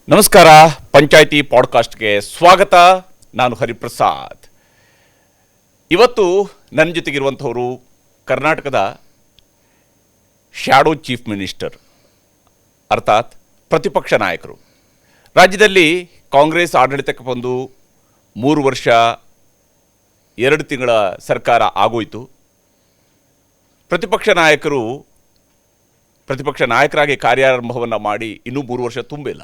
ನಮಸ್ಕಾರ. ಪಂಚಾಯಿತಿ ಪಾಡ್ಕಾಸ್ಟ್ಗೆ ಸ್ವಾಗತ. ನಾನು ಹರಿಪ್ರಸಾದ್. ಇವತ್ತು ನನ್ನ ಜೊತೆಗಿರುವಂಥವರು ಕರ್ನಾಟಕದ ಶ್ಯಾಡೋ ಚೀಫ್ ಮಿನಿಸ್ಟರ್, ಅರ್ಥಾತ್ ಪ್ರತಿಪಕ್ಷ ನಾಯಕರು. ರಾಜ್ಯದಲ್ಲಿ ಕಾಂಗ್ರೆಸ್ ಆಡಳಿತಕ್ಕೆ ಬಂದು 3 ವರ್ಷ 2 ತಿಂಗಳ ಸರ್ಕಾರ ಆಗೋಯಿತು. ಪ್ರತಿಪಕ್ಷ ನಾಯಕರಾಗಿ ಕಾರ್ಯಾರಂಭವನ್ನು ಮಾಡಿ ಇನ್ನೂ 3 ವರ್ಷ ತುಂಬಿಲ್ಲ.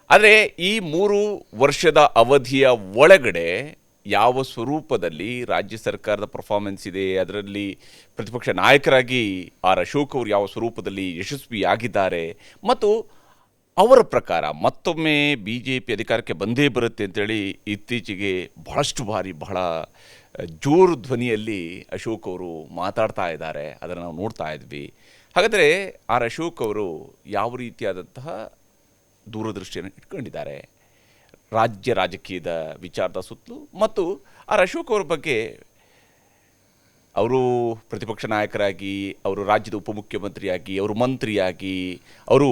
ಆದರೆ ಈ 3 ವರ್ಷದ ಅವಧಿಯ ಒಳಗಡೆ ಯಾವ ಸ್ವರೂಪದಲ್ಲಿ ರಾಜ್ಯ ಸರ್ಕಾರದ ಪರ್ಫಾರ್ಮೆನ್ಸ್ ಇದೆ, ಅದರಲ್ಲಿ ಪ್ರತಿಪಕ್ಷ ನಾಯಕರಾಗಿ ಆರ್ ಅಶೋಕ್ ಅವರು ಯಾವ ಸ್ವರೂಪದಲ್ಲಿ ಯಶಸ್ವಿಯಾಗಿದ್ದಾರೆ, ಮತ್ತು ಅವರ ಪ್ರಕಾರ ಮತ್ತೊಮ್ಮೆ BJP ಅಧಿಕಾರಕ್ಕೆ ಬಂದೇ ಬರುತ್ತೆ ಅಂತೇಳಿ ಇತ್ತೀಚೆಗೆ ಬಹಳಷ್ಟು ಬಾರಿ ಬಹಳ ಜೋರು ಧ್ವನಿಯಲ್ಲಿ ಅಶೋಕ್ ಅವರು ಮಾತಾಡ್ತಾ ಇದ್ದಾರೆ. ಅದನ್ನು ನಾವು ನೋಡ್ತಾ ಇದ್ವಿ. ಹಾಗಾದರೆ ಆರ್ ಅಶೋಕ್ ಅವರು ಯಾವ ರೀತಿಯಾದಂತಹ ದೂರದೃಷ್ಟಿಯನ್ನು ಇಟ್ಕೊಂಡಿದ್ದಾರೆ ರಾಜ್ಯ ರಾಜಕೀಯದ ವಿಚಾರದ ಸುತ್ತಲೂ, ಮತ್ತು ಆರ್ ಅಶೋಕ್ ಅವರ ಬಗ್ಗೆ ಅವರು ಪ್ರತಿಪಕ್ಷ ನಾಯಕರಾಗಿ, ಅವರು ರಾಜ್ಯದ ಉಪಮುಖ್ಯಮಂತ್ರಿಯಾಗಿ, ಅವರು ಮಂತ್ರಿಯಾಗಿ, ಅವರು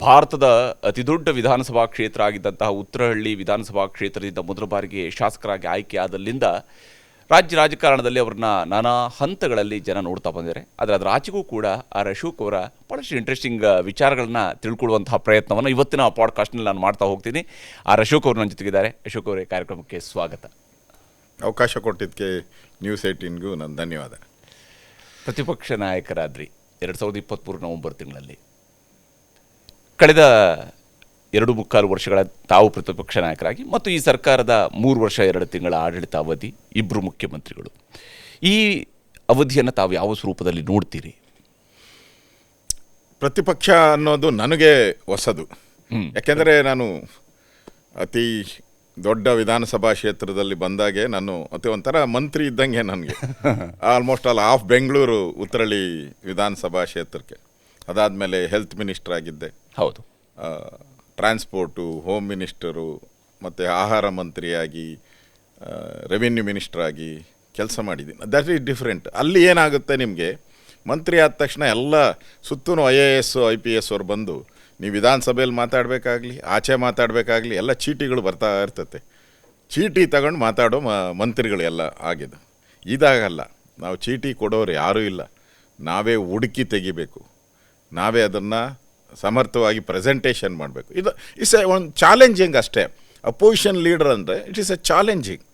ಭಾರತದ ಅತಿದೊಡ್ಡ ವಿಧಾನಸಭಾ ಕ್ಷೇತ್ರ ಆಗಿದ್ದಂತಹ ಉತ್ತರಹಳ್ಳಿ ವಿಧಾನಸಭಾ ಕ್ಷೇತ್ರದಿಂದ ಮೊದಲ ಬಾರಿಗೆ ಶಾಸಕರಾಗಿ ಆಯ್ಕೆಯಾದಲ್ಲಿಂದ ರಾಜ್ಯ ರಾಜಕಾರಣದಲ್ಲಿ ಅವ್ರನ್ನ ನಾನಾ ಹಂತಗಳಲ್ಲಿ ಜನ ನೋಡ್ತಾ ಬಂದಿದ್ದಾರೆ. ಆದರೆ ಅದರ ಆಚೆಗೂ ಕೂಡ ಆರ್ ಅಶೋಕ್ ಅವರ ಭಾಳಷ್ಟು ಇಂಟ್ರೆಸ್ಟಿಂಗ್ ವಿಚಾರಗಳನ್ನ ತಿಳ್ಕೊಳ್ಳುವಂತಹ ಪ್ರಯತ್ನವನ್ನು ಇವತ್ತಿನ ಪಾಡ್ಕಾಸ್ಟ್ನಲ್ಲಿ ನಾನು ಮಾಡ್ತಾ ಹೋಗ್ತೀನಿ. ಆರ್ ಅಶೋಕ್ ಅವರು ನನ್ನ ಜೊತೆಗಿದ್ದಾರೆ. ಅಶೋಕ್ ಅವರೇ, ಕಾರ್ಯಕ್ರಮಕ್ಕೆ ಸ್ವಾಗತ. ಅವಕಾಶ ಕೊಟ್ಟಿದ್ದಕ್ಕೆ ನ್ಯೂಸ್ 18ಗೂ ನನ್ನ ಧನ್ಯವಾದ. ಪ್ರತಿಪಕ್ಷ ನಾಯಕರಾದ್ರಿ 2023 ನವೆಂಬರ್ ತಿಂಗಳಲ್ಲಿ. ಕಳೆದ 2.25 ವರ್ಷಗಳ ತಾವು ಪ್ರತಿಪಕ್ಷ ನಾಯಕರಾಗಿ, ಮತ್ತು ಈ ಸರ್ಕಾರದ 3 ವರ್ಷ 2 ತಿಂಗಳ ಆಡಳಿತ ಅವಧಿ, ಇಬ್ಬರು ಮುಖ್ಯಮಂತ್ರಿಗಳು. ಈ ಅವಧಿಯನ್ನು ತಾವು ಯಾವ ಸ್ವರೂಪದಲ್ಲಿ ನೋಡ್ತೀರಿ? ಪ್ರತಿಪಕ್ಷ ಅನ್ನೋದು ನನಗೆ ಹೊಸದು. ಯಾಕೆಂದರೆ ನಾನು ಅತಿ ದೊಡ್ಡ ವಿಧಾನಸಭಾ ಕ್ಷೇತ್ರದಲ್ಲಿ ಬಂದಾಗೆ ನಾನು ಅತಿ ಒಂಥರ ಮಂತ್ರಿ ಇದ್ದಂಗೆ. ನನಗೆ almost all of Bengaluru Uttarahalli ವಿಧಾನಸಭಾ ಕ್ಷೇತ್ರಕ್ಕೆ. ಅದಾದಮೇಲೆ ಹೆಲ್ತ್ ಮಿನಿಸ್ಟರ್ ಆಗಿದ್ದೆ. ಹೌದು. ಟ್ರಾನ್ಸ್ಪೋರ್ಟು, ಹೋಮ್ ಮಿನಿಸ್ಟರು, ಮತ್ತು ಆಹಾರ ಮಂತ್ರಿಯಾಗಿ, ರೆವಿನ್ಯೂ ಮಿನಿಸ್ಟರ್ ಆಗಿ ಕೆಲಸ ಮಾಡಿದ್ದೀನಿ. That is different. ಅಲ್ಲಿ ಏನಾಗುತ್ತೆ, ನಿಮಗೆ ಮಂತ್ರಿ ಆದ ತಕ್ಷಣ ಎಲ್ಲ ಸುತ್ತೂ IAS IPS ಅವ್ರು ಬಂದು ನೀವು ವಿಧಾನಸಭೆಯಲ್ಲಿ ಮಾತಾಡಬೇಕಾಗಲಿ, ಆಚೆ ಮಾತಾಡಬೇಕಾಗಲಿ, ಎಲ್ಲ ಚೀಟಿಗಳು ಬರ್ತಾ ಇರ್ತತೆ. ಚೀಟಿ ತಗೊಂಡು ಮಾತಾಡೋ ಮಂತ್ರಿಗಳು ಎಲ್ಲ ಆಗಿದೆ. ಇದಾಗಲ್ಲ. ನಾವು ಚೀಟಿ ಕೊಡೋರು ಯಾರೂ ಇಲ್ಲ. ನಾವೇ ಹುಡುಕಿ ತೆಗಿಬೇಕು. ನಾವೇ ಅದನ್ನು ಸಮರ್ಥವಾಗಿ ಪ್ರೆಸೆಂಟೇಷನ್ ಮಾಡಬೇಕು. ಇದು ಒಂದು ಚಾಲೆಂಜಿಂಗ್ ಅಷ್ಟೇ. ಅಪೋಸಿಷನ್ ಲೀಡರ್ ಅಂದರೆ ಇಟ್ ಈಸ್ ಎ ಚಾಲೆಂಜಿಂಗ್.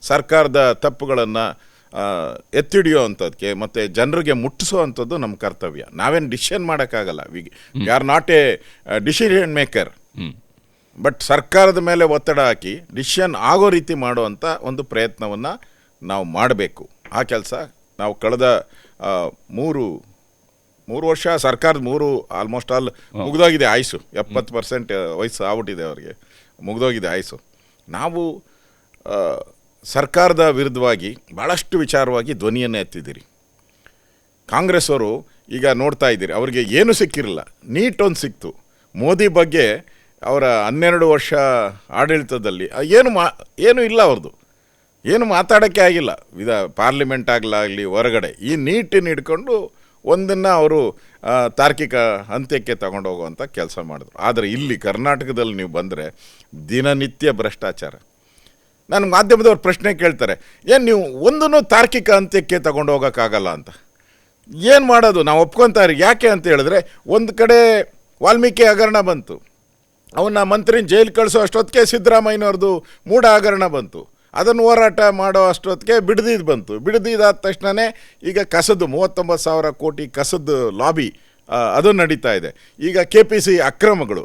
ಸರ್ಕಾರದ ತಪ್ಪುಗಳನ್ನು ಎತ್ತಿಡಿಯೋ ಅಂಥದ್ದಕ್ಕೆ ಮತ್ತು ಜನರಿಗೆ ಮುಟ್ಟಿಸೋ ಅಂಥದ್ದು ನಮ್ಮ ಕರ್ತವ್ಯ. ನಾವೇನು ಡಿಸಿಷನ್ ಮಾಡೋಕ್ಕಾಗಲ್ಲ. We are not A decision maker. But ಸರ್ಕಾರದ ಮೇಲೆ ಒತ್ತಡ ಹಾಕಿ ಡಿಸಿಷನ್ ಆಗೋ ರೀತಿ ಮಾಡುವಂಥ ಒಂದು ಪ್ರಯತ್ನವನ್ನು ನಾವು ಮಾಡಬೇಕು. ಆ ಕೆಲಸ ನಾವು ಕಳೆದ 3 ವರ್ಷ ಸರ್ಕಾರದ ಆಲ್ಮೋಸ್ಟ್ ಆಲ್ ಮುಗಿದೋಗಿದೆ ಆಯುಸು. 70% ವಯಸ್ಸು ಆಗ್ಬಿಟ್ಟಿದೆ ಅವರಿಗೆ, ಮುಗಿದೋಗಿದೆ ಆಯುಸು. ನಾವು ಸರ್ಕಾರದ ವಿರುದ್ಧವಾಗಿ ಭಾಳಷ್ಟು ವಿಚಾರವಾಗಿ ಧ್ವನಿಯನ್ನು ಎತ್ತಿದ್ದೀರಿ. ಕಾಂಗ್ರೆಸ್ ಅವರು ಈಗ ನೋಡ್ತಾ ಇದ್ದೀರಿ, ಅವರಿಗೆ ಏನು ಸಿಕ್ಕಿರಲಿಲ್ಲ. ನೀಟ್ ಒಂದು ಸಿಕ್ತು. ಮೋದಿ ಬಗ್ಗೆ ಅವರ 12 ವರ್ಷ ಆಡಳಿತದಲ್ಲಿ ಏನು ಇಲ್ಲ. ಅವ್ರದ್ದು ಏನು ಮಾತಾಡೋಕ್ಕೆ ಆಗಿಲ್ಲ. ಪಾರ್ಲಿಮೆಂಟ್ ಆಗಲಿ ಹೊರಗಡೆ ಈ ನೀಟನ್ನು ಹಿಡ್ಕೊಂಡು ಒಂದನ್ನು ಅವರು ತಾರ್ಕಿಕ ಅಂತ್ಯಕ್ಕೆ ತಗೊಂಡೋಗುವಂಥ ಕೆಲಸ ಮಾಡಿದ್ರು. ಆದರೆ ಇಲ್ಲಿ ಕರ್ನಾಟಕದಲ್ಲಿ ನೀವು ಬಂದರೆ ದಿನನಿತ್ಯ ಭ್ರಷ್ಟಾಚಾರ. ನನಗೆ ಮಾಧ್ಯಮದವ್ರು ಪ್ರಶ್ನೆ ಕೇಳ್ತಾರೆ, ಏನು ನೀವು ಒಂದನ್ನು ತಾರ್ಕಿಕ ಅಂತ್ಯಕ್ಕೆ ತಗೊಂಡೋಗೋಕ್ಕಾಗಲ್ಲ ಅಂತ. ಏನು ಮಾಡೋದು? ನಾವು ಒಪ್ಕೊತಾರೆ. ಯಾಕೆ ಅಂತ ಹೇಳಿದ್ರೆ, ಒಂದು ಕಡೆ ವಾಲ್ಮೀಕಿ ಹಗರಣ ಬಂತು, ಅವನ್ನ ಮಂತ್ರಿನ ಜೈಲು ಕಳಿಸೋ ಅಷ್ಟೊತ್ತಿಗೆ ಸಿದ್ದರಾಮಯ್ಯನವ್ರದ್ದು ಮೂಢ ಹಗರಣ ಬಂತು. ಅದನ್ನು ಹೋರಾಟ ಮಾಡೋ ಅಷ್ಟೊತ್ತಿಗೆ ಬಿಡದಿದ್ದು ಬಂತು. ಬಿಡದಿದ್ದಾದ ತಕ್ಷಣವೇ ಈಗ ಕಸದ್ದು 39,000 ಕೋಟಿ ಕಸದ್ದು ಲಾಬಿ ಅದು ನಡೀತಾ ಇದೆ. ಈಗ KPC ಅಕ್ರಮಗಳು.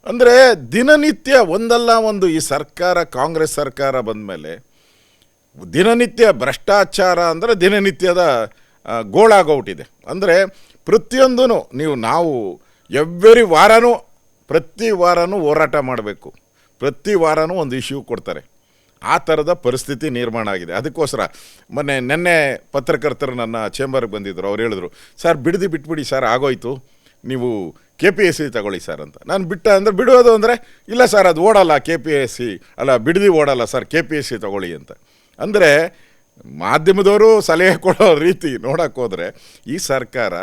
ಅಂದರೆ ದಿನನಿತ್ಯ ಒಂದಲ್ಲ ಒಂದು ಈ ಸರ್ಕಾರ, ಕಾಂಗ್ರೆಸ್ ಸರ್ಕಾರ ಬಂದ ಮೇಲೆ ದಿನನಿತ್ಯ ಭ್ರಷ್ಟಾಚಾರ ಅಂದರೆ ದಿನನಿತ್ಯದ ಗೋಳಾಗೋಗ್ಬಿಟ್ಟಿದೆ. ಅಂದರೆ ಪ್ರತಿಯೊಂದೂ ನಾವು ಪ್ರತಿ ವಾರನೂ ಹೋರಾಟ ಮಾಡಬೇಕು. ಪ್ರತಿ ವಾರನೂ ಒಂದು ಇಶ್ಯೂ ಕೊಡ್ತಾರೆ. ಆ ಥರದ ಪರಿಸ್ಥಿತಿ ನಿರ್ಮಾಣ ಆಗಿದೆ. ಅದಕ್ಕೋಸ್ಕರ ನೆನ್ನೆ ಪತ್ರಕರ್ತರು ನನ್ನ ಚೇಂಬರ್ಗೆ ಬಂದಿದ್ದರು. ಅವ್ರು ಹೇಳಿದ್ರು, ಸರ್ ಬಿಟ್ಬಿಡಿ ಸರ್, ಆಗೋಯ್ತು, ನೀವು KPSC ತಗೊಳ್ಳಿ ಸರ್ ಅಂತ. ನಾನು ಬಿಡೋದು ಅಂದರೆ ಇಲ್ಲ ಸರ್, ಅದು ಓಡಲ್ಲ, KPSC ಅಲ್ಲ, ಬಿಡದಿ ಓಡಲ್ಲ ಸರ್, KPSC ತಗೊಳ್ಳಿ ಅಂತ. ಅಂದರೆ ಮಾಧ್ಯಮದವರು ಸಲಹೆ ಕೊಡೋ ರೀತಿ ನೋಡೋಕ್ಕೆ ಹೋದರೆ ಈ ಸರ್ಕಾರ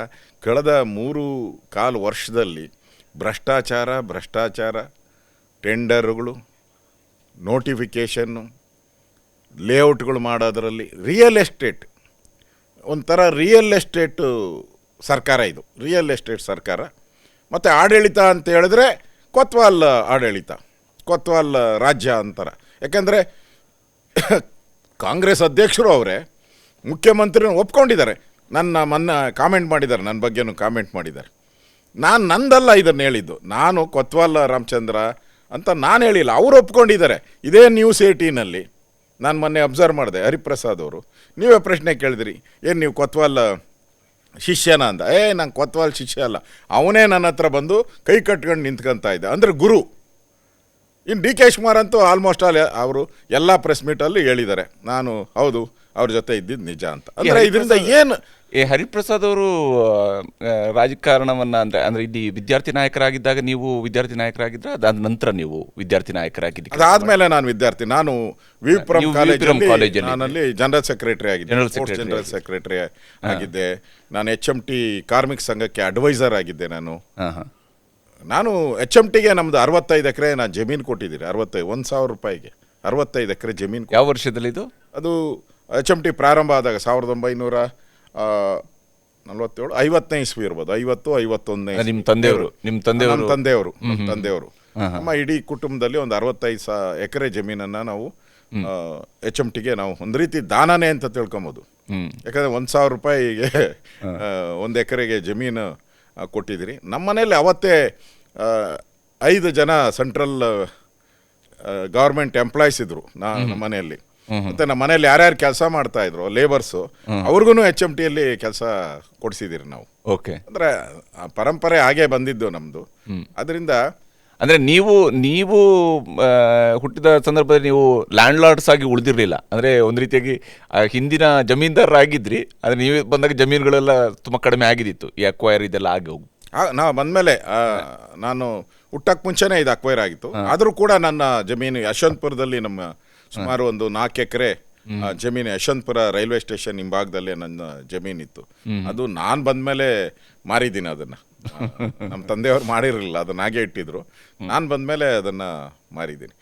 ಕಳೆದ 3.25 ವರ್ಷದಲ್ಲಿ ಭ್ರಷ್ಟಾಚಾರ ಟೆಂಡರ್ಗಳು, ನೋಟಿಫಿಕೇಷನ್ನು, ಲೇಔಟ್ಗಳು ಮಾಡೋದರಲ್ಲಿ ರಿಯಲ್ ಎಸ್ಟೇಟ್ ಒಂಥರ ರಿಯಲ್ ಎಸ್ಟೇಟು ಸರ್ಕಾರ ಇದು, ರಿಯಲ್ ಎಸ್ಟೇಟ್ ಸರ್ಕಾರ. ಮತ್ತು ಆಡಳಿತ ಅಂತ ಹೇಳಿದ್ರೆ ಕೊತ್ವಾಲ್ ಆಡಳಿತ, ಕೊತ್ವಾಲ್ ರಾಜ್ಯ ಅಂತಾರೆ. ಯಾಕೆಂದರೆ ಕಾಂಗ್ರೆಸ್ ಅಧ್ಯಕ್ಷರು ಅವರೇ, ಮುಖ್ಯಮಂತ್ರಿನ ಒಪ್ಕೊಂಡಿದ್ದಾರೆ. ಮೊನ್ನೆ ಕಾಮೆಂಟ್ ಮಾಡಿದ್ದಾರೆ, ನನ್ನ ಬಗ್ಗೆನೂ ಕಾಮೆಂಟ್ ಮಾಡಿದ್ದಾರೆ. ನಂದಲ್ಲ ಇದನ್ನು ಹೇಳಿದ್ದು, ನಾನು ಕೊತ್ವಾಲ್ ರಾಮಚಂದ್ರ ಅಂತ ನಾನು ಹೇಳಿಲ್ಲ, ಅವರು ಒಪ್ಕೊಂಡಿದ್ದಾರೆ. ಇದೇ ನ್ಯೂಸ್ 18ನಲ್ಲಿ ನಾನು ಮೊನ್ನೆ ಅಬ್ಸರ್ವ್ ಮಾಡಿದೆ. ಹರಿಪ್ರಸಾದ್ ಅವರು, ನೀವೇ ಪ್ರಶ್ನೆ ಕೇಳಿದ್ರಿ, ಏನು ನೀವು ಕೊತ್ವಾಲ್ ಶಿಷ್ಯನ ಅಂತ. ನಂಗೆ ಕೊತ್ವಾಲ್ ಶಿಷ್ಯ ಅಲ್ಲ, ಅವನೇ ನನ್ನ ಹತ್ರ ಬಂದು ಕೈ ಕಟ್ಕೊಂಡು ನಿಂತ್ಕೊಂತ ಇದ್ದ, ಅಂದರೆ ಗುರು. ಇನ್ನು ಡಿ ಕೆ ಶಿವಕುಮಾರ್ ಅಂತೂ ಆಲ್ಮೋಸ್ಟ್ ಅವರು ಎಲ್ಲ ಪ್ರೆಸ್ ಮೀಟಲ್ಲಿ ಹೇಳಿದ್ದಾರೆ, ನಾನು ಹೌದು ಅವ್ರ ಜೊತೆ ಇದ್ದಿದ್ದು ನಿಜ ಅಂತ. ಅಂದರೆ ಇದರಿಂದ ಏನು ಹರಿಪ್ರಸಾದ್ ಅವರು ರಾಜಕಾರಣವನ್ನ ಅಂದ್ರೆ ಇಲ್ಲಿ ವಿದ್ಯಾರ್ಥಿ ನಾಯಕರಾಗಿದ್ದಾಗ ನೀವು ವಿದ್ಯಾರ್ಥಿ ನಾಯಕರಾಗಿದ್ರ, ಅದಾದ ನಂತರ ನೀವು ವಿದ್ಯಾರ್ಥಿ ನಾಯಕರಾಗಿದ್ದೀರಿ? ಅದಾದ್ಮೇಲೆ ನಾನು ವಿದ್ಯಾರ್ಥಿ, ನಾನು ವಿಪ್ರಂ ಕಾಲೇಜಲ್ಲಿ ನಾನಲ್ಲಿ ಜನರಲ್ ಸೆಕ್ರೆಟರಿ ಆಗಿದ್ದೆ, ಜನರಲ್ ಸೆಕ್ರೆಟರಿ ಆಗಿದ್ದೆ. ನಾನು HMT ಕಾರ್ಮಿಕ ಸಂಘಕ್ಕೆ ಅಡ್ವೈಸರ್ ಆಗಿದ್ದೆ. ನಾನು HMTಗೆ ನಮ್ದು 65 ಎಕರೆ ನಾನು ಜಮೀನು ಕೊಟ್ಟಿದ್ದೀನಿ. 1,000 ರೂಪಾಯಿಗೆ 65 ಎಕರೆ ಜಮೀನು. ಯಾವ ವರ್ಷದಲ್ಲಿ ಇದು? ಅದು HMT ಪ್ರಾರಂಭ ಆದಾಗ 1947, 50ನೇ ಇಸ್ವಿ ಇರ್ಬೋದು, 50-51ನೇ. ನಿಮ್ಮ ತಂದೆಯವರು ನಮ್ಮ ಇಡೀ ಕುಟುಂಬದಲ್ಲಿ ಒಂದು 65 ಎಕರೆ ಜಮೀನನ್ನು ನಾವು HMTಗೆ ನಾವು ಒಂದು ರೀತಿ ದಾನನೇ ಅಂತ ತಿಳ್ಕೊಬೋದು. ಯಾಕಂದರೆ 1,000 ರೂಪಾಯಿಗೆ 1 ಎಕರೆಗೆ ಜಮೀನು ಕೊಟ್ಟಿದ್ದೀರಿ. ನಮ್ಮ ಮನೇಲಿ ಅವತ್ತೇ 5 ಜನ ಸೆಂಟ್ರಲ್ ಗೌರ್ಮೆಂಟ್ ಎಂಪ್ಲಾಯೀಸ್ ಇದ್ರು ನಮ್ಮ ಮನೆಯಲ್ಲಿ. ಮತ್ತೆ ನಮ್ಮ ಮನೇಲಿ ಯಾರ್ಯಾರು ಕೆಲಸ ಮಾಡ್ತಾ ಇದ್ರು ಲೇಬರ್ಸು, ಅವ್ರಿಗೂ HMTಯಲ್ಲಿ ಕೆಲಸ ಕೊಡಿಸಿದ್ದೀರಿ ನಾವು. ಓಕೆ, ಅಂದ್ರೆ ಪರಂಪರೆ ಹಾಗೆ ಬಂದಿದ್ದು ನಮ್ದು. ಅದರಿಂದ ಅಂದ್ರೆ ನೀವು ಹುಟ್ಟಿದ ಸಂದರ್ಭದಲ್ಲಿ ನೀವು ಲ್ಯಾಂಡ್ ಲಾರ್ಡ್ಸ್ ಆಗಿ ಉಳಿದಿರ್ಲಿಲ್ಲ, ಅಂದ್ರೆ ಒಂದು ರೀತಿಯಾಗಿ ಹಿಂದಿನ ಜಮೀನ್ದಾರರಾಗಿದ್ರಿ. ಆದ್ರೆ ನೀವು ಬಂದಾಗ ಜಮೀನುಗಳೆಲ್ಲ ತುಂಬಾ ಕಡಿಮೆ ಆಗಿದ್ದಿತ್ತು, ಈ ಅಕ್ವೈರ್ ಇದೆಲ್ಲ ಆಗಿ ಹೋಗು. ನಾವು ಬಂದಮೇಲೆ ನಾನು ಹುಟ್ಟಕ್ಕೆ ಮುಂಚೆನೇ ಇದು ಅಕ್ವೈರ್ ಆಗಿತ್ತು. ಆದರೂ ಕೂಡ ನನ್ನ ಜಮೀನು ಯಶವಂತಪುರದಲ್ಲಿ ನಮ್ಮ ಸುಮಾರು ಒಂದು 4 ಎಕರೆ ಜಮೀನು, ಯಶವಂತಪುರ ರೈಲ್ವೆ ಸ್ಟೇಷನ್ ಹಿಂಭಾಗದಲ್ಲೇ ನನ್ನ ಜಮೀನಿತ್ತು. ಅದು ನಾನು ಬಂದಮೇಲೆ ಮಾರಿದ್ದೀನಿ ಅದನ್ನು. ನಮ್ಮ ತಂದೆಯವರು ಮಾಡಿರಲಿಲ್ಲ, ಅದನ್ನ ಹಾಗೆ ಇಟ್ಟಿದ್ರು. ನಾನು ಬಂದಮೇಲೆ ಅದನ್ನು ಮಾರಿದ್ದೀನಿ.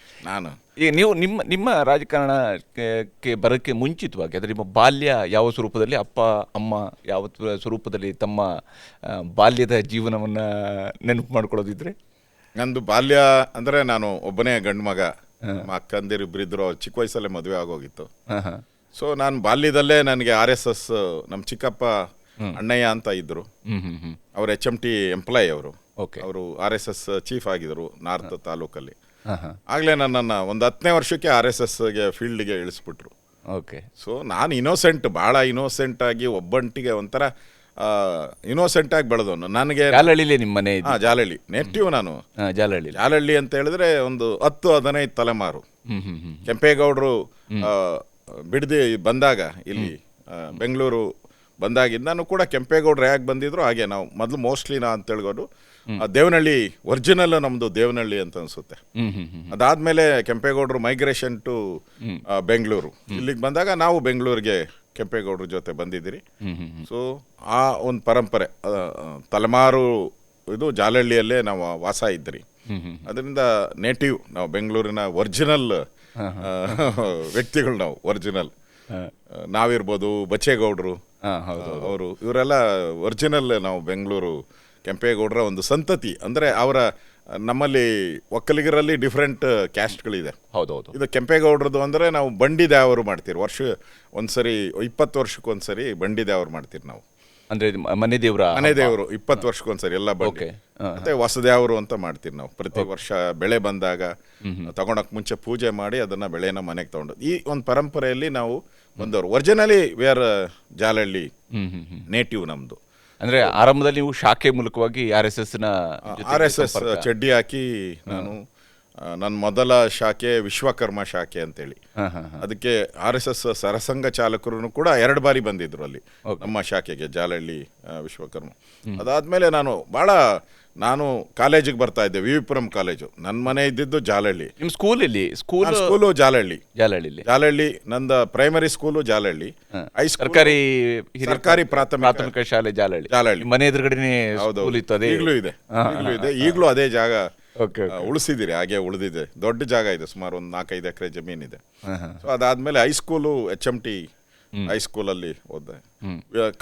ಈಗ ನೀವು ನಿಮ್ಮ ರಾಜಕಾರಣಕ್ಕೆ ಬರೋಕ್ಕೆ ಮುಂಚಿತವಾಗಿ, ಅಂದರೆ ನಿಮ್ಮ ಬಾಲ್ಯ ಯಾವ ಸ್ವರೂಪದಲ್ಲಿ, ಅಪ್ಪ ಅಮ್ಮ ಯಾವ ಸ್ವರೂಪದಲ್ಲಿ ತಮ್ಮ ಬಾಲ್ಯದ ಜೀವನವನ್ನು ನೆನಪು ಮಾಡ್ಕೊಳ್ಳೋದಿದ್ರೆ? ನಂದು ಬಾಲ್ಯ ಅಂದರೆ ನಾನು ಒಬ್ಬನೇ ಗಂಡು ಮಗ. ನಮ್ಮ ಅಕ್ಕಂದಿರು ಇಬ್ಬರಿದ್ರು, ಅವ್ರು ಚಿಕ್ಕ ವಯಸ್ಸಲ್ಲೇ ಮದುವೆ ಆಗೋಗಿತ್ತು. ಸೊ ನಾನು ಬಾಲ್ಯದಲ್ಲೇ ನನಗೆ RSS ನಮ್ಮ ಚಿಕ್ಕಪ್ಪ ಅಣ್ಣಯ್ಯ ಅಂತ ಇದ್ದರು, ಅವರು HMT ಎಂಪ್ಲಾಯ್. ಅವರು RSS ಚೀಫ್ ಆಗಿದ್ರು ನಾರ್ತ್ ತಾಲೂಕಲ್ಲಿ. ಆಗಲೇ ನನ್ನನ್ನು ಒಂದು 10ನೇ ವರ್ಷಕ್ಕೆ RSSಗೆ ಫೀಲ್ಡ್ಗೆ ಇಳಿಸ್ಬಿಟ್ರು. ಓಕೆ. ಸೊ ನಾನು ಇನ್ನೋಸೆಂಟ್, ಭಾಳ ಇನ್ನೋಸೆಂಟ್ ಆಗಿ ಒಬ್ಬಂಟಿಗೆ ಒಂಥರ ಇನ್ನೋಸೆಂಟ್ ಆಗಿ ಬೆಳೆದವನು. ನನಗೆ ಜಾಲಹಳ್ಳಿ ನಿಮ್ಮ ಮನೆ? ಜಾಲಹಳ್ಳಿ ನೆಟ್ಟಿವ್ ನಾನು. ಜಾಲಹಳ್ಳಿ ಅಂತ ಹೇಳಿದ್ರೆ ಒಂದು 10-15 ತಲೆಮಾರು. ಕೆಂಪೇಗೌಡರು ಬಿಡದಿ ಬಂದಾಗ ಇಲ್ಲಿ ಬೆಂಗಳೂರು ಬಂದಾಗಿದ್ದು ನಾನು ಕೂಡ ಕೆಂಪೇಗೌಡರು ಹೇಗೆ ಬಂದಿದ್ರು ಹಾಗೆ ನಾವು ಮೊದಲು ಮೋಸ್ಟ್ಲಿ ಅಂತ ಹೇಳ್ಬೋದು ದೇವನಹಳ್ಳಿ ಒರಿಜಿನಲ್ ನಮ್ಮದು ದೇವನಹಳ್ಳಿ ಅಂತ ಅನಿಸುತ್ತೆ. ಅದಾದಮೇಲೆ ಕೆಂಪೇಗೌಡರು ಮೈಗ್ರೇಷನ್ ಟು ಬೆಂಗಳೂರು, ಇಲ್ಲಿಗೆ ಬಂದಾಗ ನಾವು ಬೆಂಗಳೂರಿಗೆ ಕೆಂಪೇಗೌಡರ ಜೊತೆ ಬಂದಿದ್ದೀರಿ. ಸೊ ಆ ಒಂದು ಪರಂಪರೆ ತಲೆಮಾರು ಇದು ಜಾಲಹಳ್ಳಿಯಲ್ಲೇ ನಾವು ವಾಸ ಇದ್ರಿ. ಅದರಿಂದ ನೇಟಿವ್ ನಾವು ಬೆಂಗಳೂರಿನ ಒರಿಜಿನಲ್ ವ್ಯಕ್ತಿಗಳು. ನಾವು ಒರಿಜಿನಲ್ ನಾವಿರ್ಬೋದು, ಬಚ್ಚೇಗೌಡರು ಅವರು, ಇವರೆಲ್ಲ ಒರಿಜಿನಲ್ ನಾವು ಬೆಂಗಳೂರು ಕೆಂಪೇಗೌಡರ ಒಂದು ಸಂತತಿ. ಅಂದರೆ ಅವರ ನಮ್ಮಲ್ಲಿ ಒಕ್ಕಲಿಗರಲ್ಲಿ ಡಿಫ್ರೆಂಟ್ ಕ್ಯಾಸ್ಟ್ಗಳಿದೆ. ಹೌದೌದು. ಇದು ಕೆಂಪೇಗೌಡರದು ಅಂದರೆ ನಾವು ಬಂಡಿ ದ್ಯಾವರು ಮಾಡ್ತೀರಿ, ವರ್ಷ ಒಂದ್ಸರಿ 20 ವರ್ಷಕ್ಕೊಂದ್ಸರಿ ಬಂಡಿ ದ್ಯಾವರು ಮಾಡ್ತೀರಿ ನಾವು. ಅಂದರೆ ಮನೆ ದೇವರು 20 ವರ್ಷಕ್ಕೊಂದ್ಸರಿ ಎಲ್ಲ ಬಂಡಿ. ಮತ್ತೆ ಹೊಸದ್ಯಾವರು ಅಂತ ಮಾಡ್ತೀರಿ ನಾವು. ಪ್ರತಿ ವರ್ಷ ಬೆಳೆ ಬಂದಾಗ ತಗೊಳಕ್ ಮುಂಚೆ ಪೂಜೆ ಮಾಡಿ ಅದನ್ನ ಬೆಳೆನ ಮನೆಗೆ ತಗೊಂಡು, ಈ ಒಂದು ಪರಂಪರೆಯಲ್ಲಿ ನಾವು ಬಂದವರು. ಒರಿಜಿನಲಿ ವೇರ್ ಜಾಲಹಳ್ಳಿ ನೇಟಿವ್ ನಮ್ದು. ಅಂದ್ರೆ ಆರಂಭದಲ್ಲಿ ನೀವು ಶಾಖೆ ಮೂಲಕವಾಗಿ RSS ಚಡ್ಡಿ ಹಾಕಿ ನಾನು ನನ್ನ ಮೊದಲ ಶಾಖೆ ವಿಶ್ವಕರ್ಮ ಶಾಖೆ ಅಂತೇಳಿ, ಅದಕ್ಕೆ RSS ಸರಸಂಘ ಚಾಲಕರು ಕೂಡ 2 ಬಾರಿ ಬಂದಿದ್ರು ಅಲ್ಲಿ ನಮ್ಮ ಶಾಖೆಗೆ, ಜಾಲಹಳ್ಳಿ ವಿಶ್ವಕರ್ಮ. ಅದಾದ್ಮೇಲೆ ನಾನು ಕಾಲೇಜಿಗೆ ಬರ್ತಾ ಇದ್ದೆ, ವಿವಿಪುರಂ ಕಾಲೇಜು. ನನ್ನ ಮನೆ ಇದ್ದಿದ್ದು ಜಾಲಹಳ್ಳಿ. ನಿಮ್ಮ ಸ್ಕೂಲು ಜಾಲಹಳ್ಳಿ. ನಂದ ಪ್ರೈಮರಿ ಸ್ಕೂಲು ಜಾಲಹಳ್ಳಿ, ಹೈಸ್ಕೂಲ್ ಸರ್ಕಾರಿ ಪ್ರಾಥಮಿಕ ಶಾಲೆ ಜಾಲಹಳ್ಳಿ. ಮನೆ ಎದುರುಗಡೆ ಈಗಲೂ ಇದೆ. ಈಗಲೂ ಅದೇ ಜಾಗ ಓಕೆ ಉಳಿಸಿದ್ದೀರಿ, ಹಾಗೆ ಉಳಿದಿದೆ. ದೊಡ್ಡ ಜಾಗ ಇದೆ, ಸುಮಾರು ಒಂದು 4-5 ಎಕರೆ ಜಮೀನಿದೆ. ಸೊ ಅದಾದಮೇಲೆ ಹೈಸ್ಕೂಲು HMT ಹೈಸ್ಕೂಲಲ್ಲಿ ಓದಿದೆ.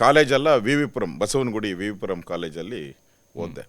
ಕಾಲೇಜೆಲ್ಲ ವಿ ವಿ ಪುರಂ, ಬಸವನಗುಡಿ ವಿ ವಿ ಪುರಂ ಕಾಲೇಜಲ್ಲಿ ಓದಿದೆ.